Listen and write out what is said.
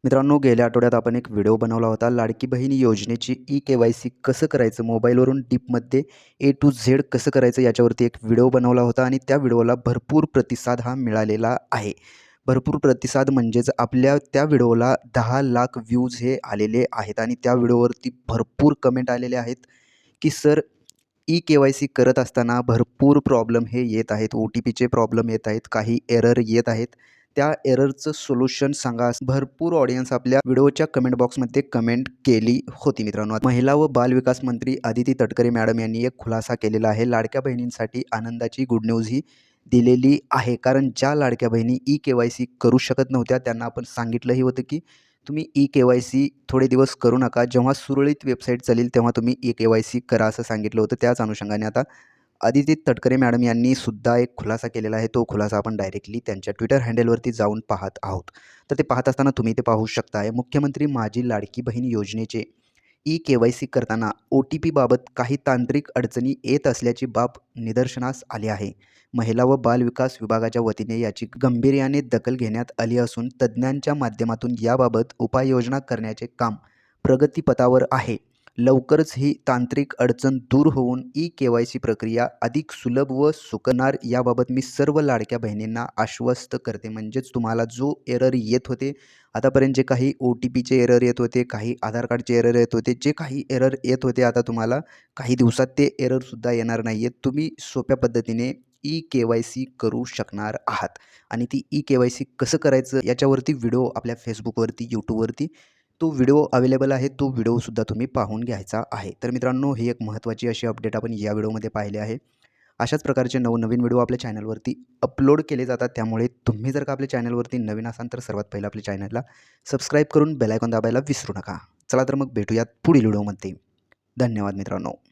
मित्रांनो, गेल्या आठवड्यात आपण एक व्हिडिओ बनवला होता. लाडकी बहीण योजनेची ई-के-वाय-सी कसं करायचं, मोबाईलवरून डीपमध्ये ए टू झेड कसं करायचं याच्यावरती एक व्हिडिओ बनवला होता आणि त्या व्हिडिओला भरपूर प्रतिसाद हा मिळालेला आहे. भरपूर प्रतिसाद म्हणजेच आपल्या त्या व्हिडिओला 10 लाख व्ह्यूज हे आलेले आहेत आणि त्या व्हिडिओवरती भरपूर कमेंट आलेले आहेत, की सर ई-के-वाय-सी करत असताना भरपूर प्रॉब्लेम हे येत आहेत. ओ-टी-पीचे प्रॉब्लेम येत आहेत, काही एरर येत आहेत. त्या एररचं सोल्युशन सांगा. भरपूर ऑडियन्स आपल्या व्हिडिओच्या कमेंट बॉक्समध्ये कमेंट केली होती मित्रांनो. महिला व बालविकास मंत्री अदिती तटकरे मॅडम यांनी एक खुलासा केलेला आहे. लाडक्या बहिणींसाठी आनंदाची गुड न्यूज ही दिलेली आहे. कारण ज्या लाडक्या बहिणी ई-के-वाय-सी करू शकत नव्हत्या त्यांना आपण सांगितलंही होतं, की तुम्ही ई-के-वाय-सी थोडे दिवस करू नका. जेव्हा सुरळीत वेबसाईट चालेल तेव्हा तुम्ही ई-के-वाय-सी करा असं सांगितलं होतं. त्याच अनुषंगाने आता अदिती तटकरे मॅडम यांनी सुद्धा एक खुलासा केलेला आहे. तो खुलासा आपण डायरेक्टली त्यांच्या ट्विटर हँडलवरती जाऊन पाहत आहोत. तर ते पाहत असताना तुम्ही ते पाहू शकताय. मुख्यमंत्री माझी लाडकी बहीण योजनेचे ई-के-वाय-सी करताना ओ-टी-पीबाबत काही तांत्रिक अडचणी येत असल्याची बाब निदर्शनास आली आहे. महिला व बालविकास विभागाच्या वतीने याची गांभीर्याने दखल घेण्यात आली असून तज्ज्ञांच्या माध्यमातून याबाबत उपाययोजना करण्याचे काम प्रगतीपथावर आहे. लवकरच ही तांत्रिक अडचण दूर होऊन ई-के-वाय-सी प्रक्रिया अधिक सुलभ व सुकणार याबाबत मी सर्व लाडक्या बहिणींना आश्वस्त करते. म्हणजेच तुम्हाला जो एरर येत होते, आतापर्यंत जे काही ओ-टी-पीचे एरर येत होते, काही आधार कार्डचे एरर येत होते, जे काही एरर येत होते, आता तुम्हाला काही दिवसात ते एररसुद्धा येणार नाही आहेत. तुम्ही सोप्या पद्धतीने ई-के-वाय-सी करू शकणार आहात आणि ती ई-के-वाय-सी कसं करायचं याच्यावरती व्हिडिओ आपल्या फेसबुकवरती, यूट्यूबवरती तो व्हिडिओ अवेलेबल आहे. तो व्हिडिओसुद्धा तुम्ही पाहून घ्यायचा आहे. तर मित्रांनो, ही एक महत्त्वाची अशी अपडेट आपण या व्हिडिओमध्ये पाहिले आहे. अशाच प्रकारचे नवनवीन व्हिडिओ आपल्या चॅनलवरती अपलोड केले जातात. त्यामुळे तुम्ही जर का आपल्या चॅनलवरती नवीन असाल तर सर्वात पहिलं आपल्या चॅनलला सबस्क्राईब करून बेल आयकॉन दाबायला विसरू नका. चला तर मग भेटूयात पुढील व्हिडिओमध्ये. धन्यवाद मित्रांनो.